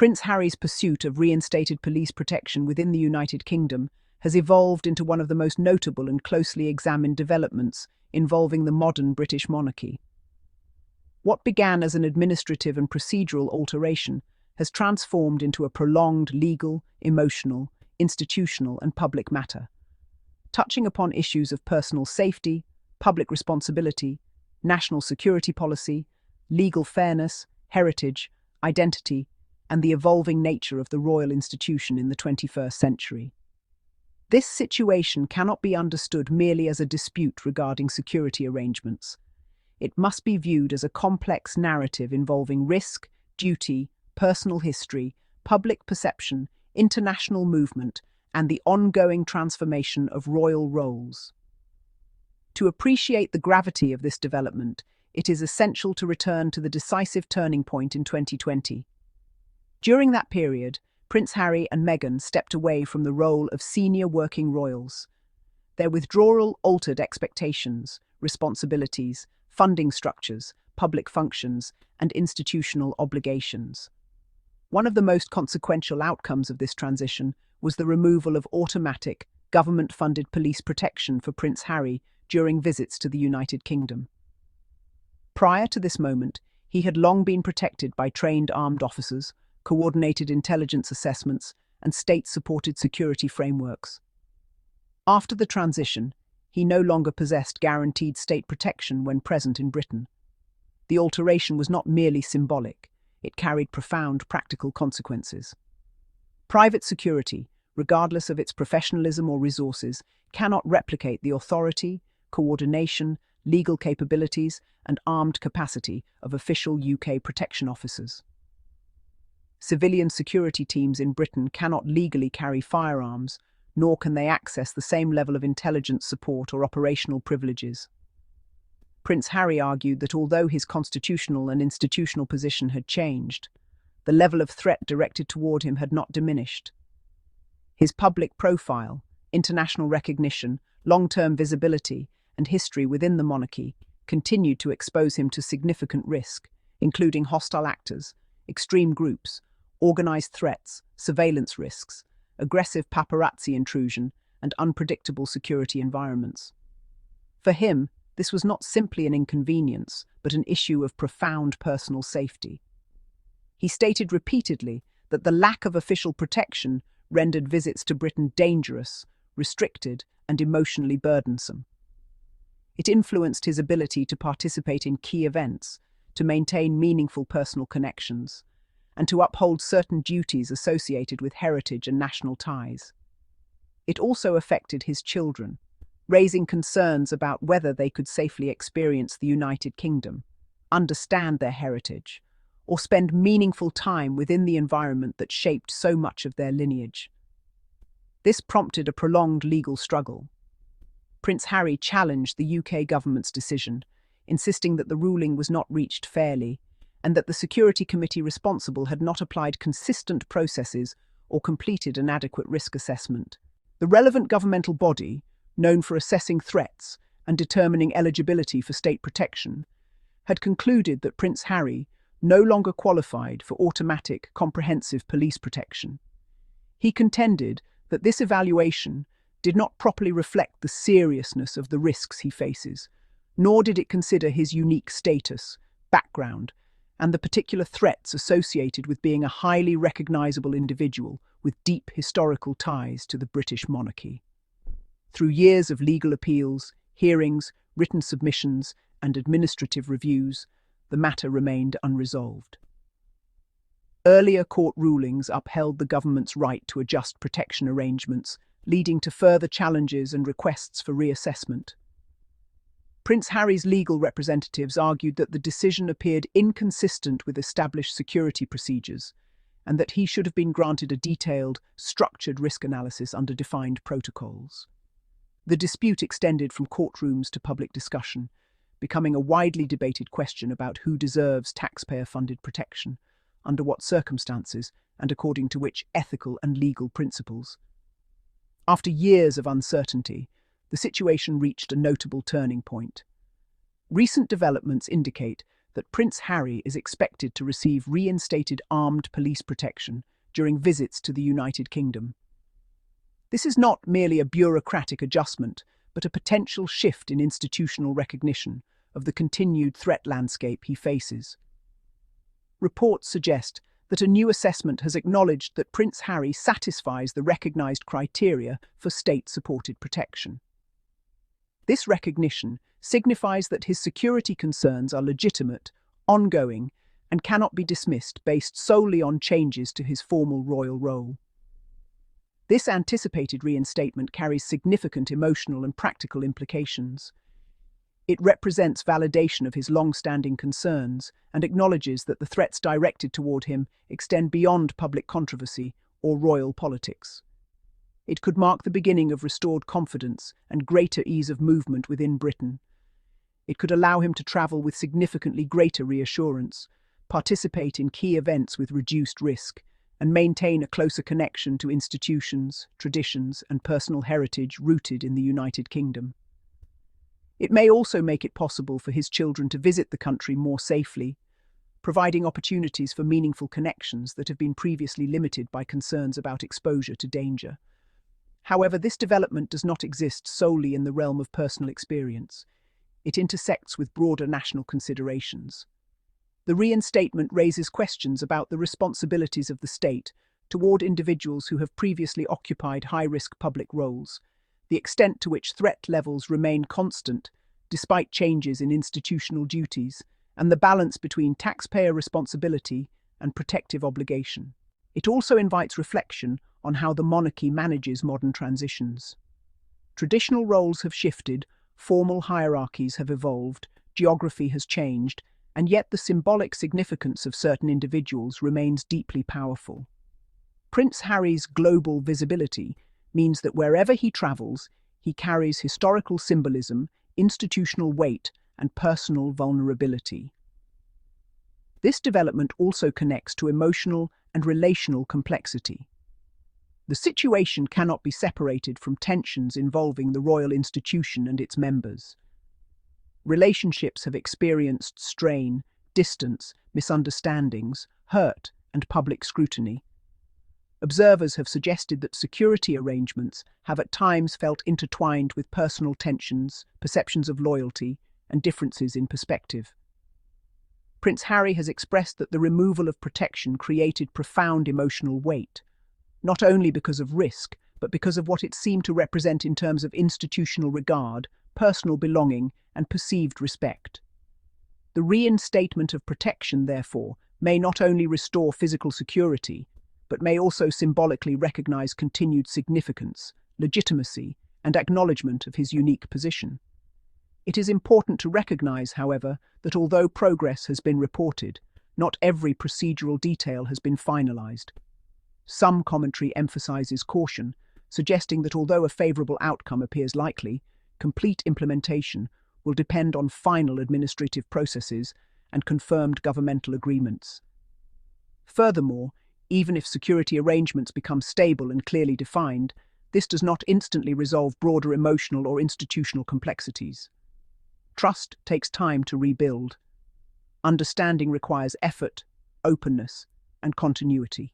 Prince Harry's pursuit of reinstated police protection within the United Kingdom has evolved into one of the most notable and closely examined developments involving the modern British monarchy. What began as an administrative and procedural alteration has transformed into a prolonged legal, emotional, institutional, and public matter, touching upon issues of personal safety, public responsibility, national security policy, legal fairness, heritage, identity, and the evolving nature of the royal institution in the 21st century. This situation cannot be understood merely as a dispute regarding security arrangements. It must be viewed as a complex narrative involving risk, duty, personal history, public perception, international movement, and the ongoing transformation of royal roles. To appreciate the gravity of this development, it is essential to return to the decisive turning point in 2020. During that period, Prince Harry and Meghan stepped away from the role of senior working royals. Their withdrawal altered expectations, responsibilities, funding structures, public functions, and institutional obligations. One of the most consequential outcomes of this transition was the removal of automatic, government-funded police protection for Prince Harry during visits to the United Kingdom. Prior to this moment, he had long been protected by trained armed officers, coordinated intelligence assessments, and state-supported security frameworks. After the transition, he no longer possessed guaranteed state protection when present in Britain. The alteration was not merely symbolic, it carried profound practical consequences. Private security, regardless of its professionalism or resources, cannot replicate the authority, coordination, legal capabilities, and armed capacity of official UK protection officers. Civilian security teams in Britain cannot legally carry firearms, nor can they access the same level of intelligence support or operational privileges. Prince Harry argued that although his constitutional and institutional position had changed, the level of threat directed toward him had not diminished. His public profile, international recognition, long-term visibility, and history within the monarchy continued to expose him to significant risk, including hostile actors, extreme groups, organized threats, surveillance risks, aggressive paparazzi intrusion, and unpredictable security environments. For him, this was not simply an inconvenience, but an issue of profound personal safety. He stated repeatedly that the lack of official protection rendered visits to Britain dangerous, restricted, and emotionally burdensome. It influenced his ability to participate in key events, to maintain meaningful personal connections, and to uphold certain duties associated with heritage and national ties. It also affected his children, raising concerns about whether they could safely experience the United Kingdom, understand their heritage, or spend meaningful time within the environment that shaped so much of their lineage. This prompted a prolonged legal struggle. Prince Harry challenged the UK government's decision, insisting that the ruling was not reached fairly and that the Security Committee responsible had not applied consistent processes or completed an adequate risk assessment. The relevant governmental body, known for assessing threats and determining eligibility for state protection, had concluded that Prince Harry no longer qualified for automatic, comprehensive police protection. He contended that this evaluation did not properly reflect the seriousness of the risks he faces, nor did it consider his unique status, background, and the particular threats associated with being a highly recognizable individual with deep historical ties to the British monarchy. Through years of legal appeals, hearings, written submissions, and administrative reviews, the matter remained unresolved. Earlier court rulings upheld the government's right to adjust protection arrangements, leading to further challenges and requests for reassessment. Prince Harry's legal representatives argued that the decision appeared inconsistent with established security procedures, and that he should have been granted a detailed, structured risk analysis under defined protocols. The dispute extended from courtrooms to public discussion, becoming a widely debated question about who deserves taxpayer-funded protection, under what circumstances, and according to which ethical and legal principles. After years of uncertainty, the situation reached a notable turning point. Recent developments indicate that Prince Harry is expected to receive reinstated armed police protection during visits to the United Kingdom. This is not merely a bureaucratic adjustment, but a potential shift in institutional recognition of the continued threat landscape he faces. Reports suggest that a new assessment has acknowledged that Prince Harry satisfies the recognised criteria for state-supported protection. This recognition signifies that his security concerns are legitimate, ongoing, and cannot be dismissed based solely on changes to his formal royal role. This anticipated reinstatement carries significant emotional and practical implications. It represents validation of his long-standing concerns and acknowledges that the threats directed toward him extend beyond public controversy or royal politics. It could mark the beginning of restored confidence and greater ease of movement within Britain. It could allow him to travel with significantly greater reassurance, participate in key events with reduced risk, and maintain a closer connection to institutions, traditions, and personal heritage rooted in the United Kingdom. It may also make it possible for his children to visit the country more safely, providing opportunities for meaningful connections that have been previously limited by concerns about exposure to danger. However, this development does not exist solely in the realm of personal experience. It intersects with broader national considerations. The reinstatement raises questions about the responsibilities of the state toward individuals who have previously occupied high-risk public roles, the extent to which threat levels remain constant despite changes in institutional duties, and the balance between taxpayer responsibility and protective obligation. It also invites reflection on how the monarchy manages modern transitions. Traditional roles have shifted, formal hierarchies have evolved, geography has changed, and yet the symbolic significance of certain individuals remains deeply powerful. Prince Harry's global visibility means that wherever he travels, he carries historical symbolism, institutional weight, and personal vulnerability. This development also connects to emotional and relational complexity. The situation cannot be separated from tensions involving the royal institution and its members. Relationships have experienced strain, distance, misunderstandings, hurt, and public scrutiny. Observers have suggested that security arrangements have at times felt intertwined with personal tensions, perceptions of loyalty, and differences in perspective. Prince Harry has expressed that the removal of protection created profound emotional weight, not only because of risk, but because of what it seemed to represent in terms of institutional regard, personal belonging, and perceived respect. The reinstatement of protection, therefore, may not only restore physical security, but may also symbolically recognize continued significance, legitimacy, and acknowledgement of his unique position. It is important to recognize, however, that although progress has been reported, not every procedural detail has been finalized. Some commentary emphasizes caution, suggesting that although a favorable outcome appears likely, complete implementation will depend on final administrative processes and confirmed governmental agreements. Furthermore, even if security arrangements become stable and clearly defined, this does not instantly resolve broader emotional or institutional complexities. Trust takes time to rebuild. Understanding requires effort, openness, and continuity.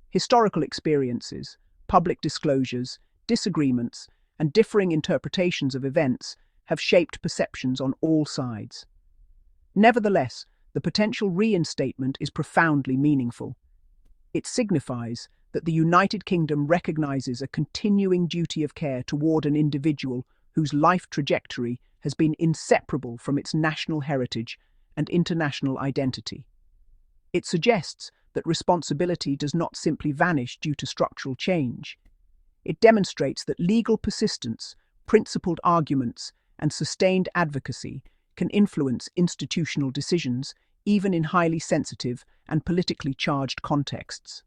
Historical experiences, public disclosures, disagreements, and differing interpretations of events have shaped perceptions on all sides. Nevertheless, the potential reinstatement is profoundly meaningful. It signifies that the United Kingdom recognizes a continuing duty of care toward an individual whose life trajectory has been inseparable from its national heritage and international identity. It suggests that responsibility does not simply vanish due to structural change. It demonstrates that legal persistence, principled arguments, and sustained advocacy can influence institutional decisions, even in highly sensitive and politically charged contexts.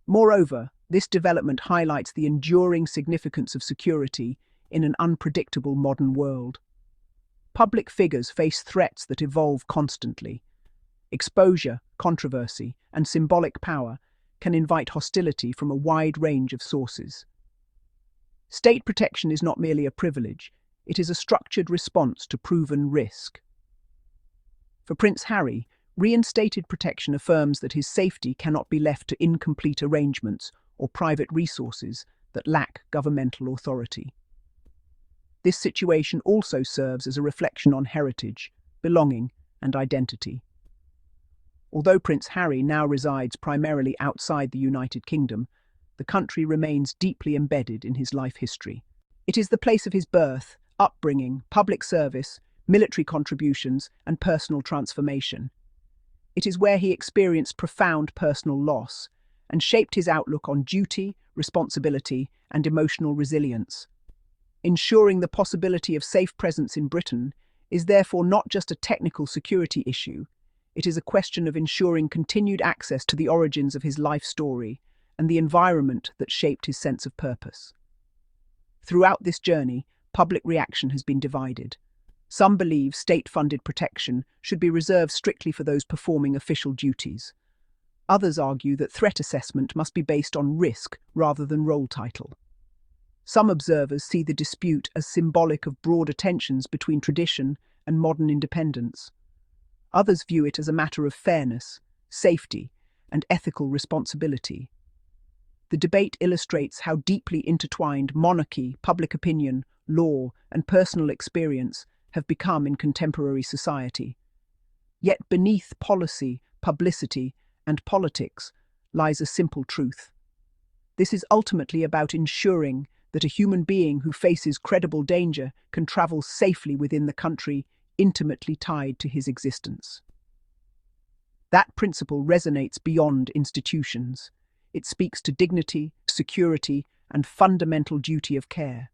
Moreover, this development highlights the enduring significance of security in an unpredictable modern world. Public figures face threats that evolve constantly. Exposure, controversy, and symbolic power can invite hostility from a wide range of sources. State protection is not merely a privilege, it is a structured response to proven risk. For Prince Harry, reinstated protection affirms that his safety cannot be left to incomplete arrangements or private resources that lack governmental authority. This situation also serves as a reflection on heritage, belonging, and identity. Although Prince Harry now resides primarily outside the United Kingdom, the country remains deeply embedded in his life history. It is the place of his birth, upbringing, public service, military contributions, and personal transformation. It is where he experienced profound personal loss and shaped his outlook on duty, responsibility, and emotional resilience. Ensuring the possibility of safe presence in Britain is therefore not just a technical security issue, it is a question of ensuring continued access to the origins of his life story and the environment that shaped his sense of purpose. Throughout this journey, public reaction has been divided. Some believe state-funded protection should be reserved strictly for those performing official duties. Others argue that threat assessment must be based on risk rather than role title. Some observers see the dispute as symbolic of broader tensions between tradition and modern independence. Others view it as a matter of fairness, safety, and ethical responsibility. The debate illustrates how deeply intertwined monarchy, public opinion, law, and personal experience have become in contemporary society. Yet beneath policy, publicity, and politics lies a simple truth. This is ultimately about ensuring that a human being who faces credible danger can travel safely within the country intimately tied to his existence. That principle resonates beyond institutions. It speaks to dignity, security, and fundamental duty of care.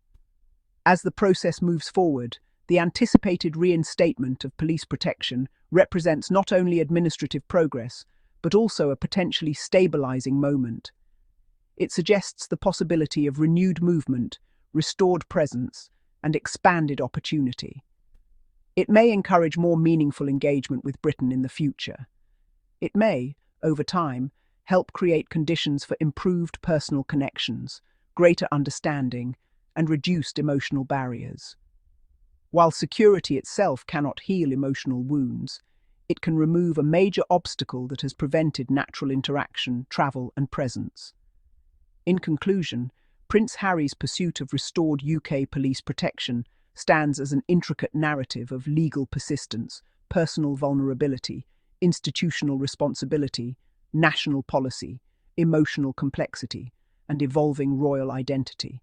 As the process moves forward, the anticipated reinstatement of police protection represents not only administrative progress, but also a potentially stabilizing moment. It suggests the possibility of renewed movement, restored presence, and expanded opportunity. It may encourage more meaningful engagement with Britain in the future. It may, over time, help create conditions for improved personal connections, greater understanding, and reduced emotional barriers. While security itself cannot heal emotional wounds, it can remove a major obstacle that has prevented natural interaction, travel, and presence. In conclusion, Prince Harry's pursuit of restored UK police protection stands as an intricate narrative of legal persistence, personal vulnerability, institutional responsibility, national policy, emotional complexity, and evolving royal identity.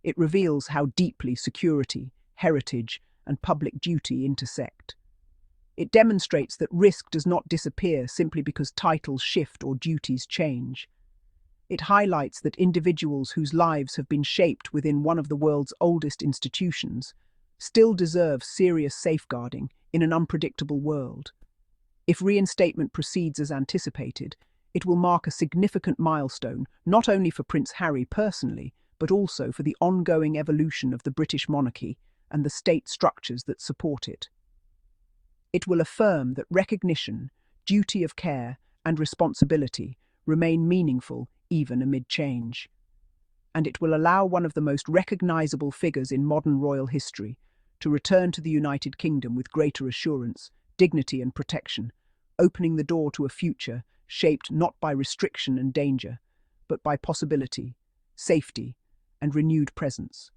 It reveals how deeply security, heritage, and public duty intersect. It demonstrates that risk does not disappear simply because titles shift or duties change. It highlights that individuals whose lives have been shaped within one of the world's oldest institutions still deserve serious safeguarding in an unpredictable world. If reinstatement proceeds as anticipated, it will mark a significant milestone not only for Prince Harry personally, but also for the ongoing evolution of the British monarchy and the state structures that support it. It will affirm that recognition, duty of care, and responsibility remain meaningful even amid change. And it will allow one of the most recognizable figures in modern royal history to return to the United Kingdom with greater assurance, dignity, and protection, opening the door to a future shaped not by restriction and danger, but by possibility, safety, and renewed presence.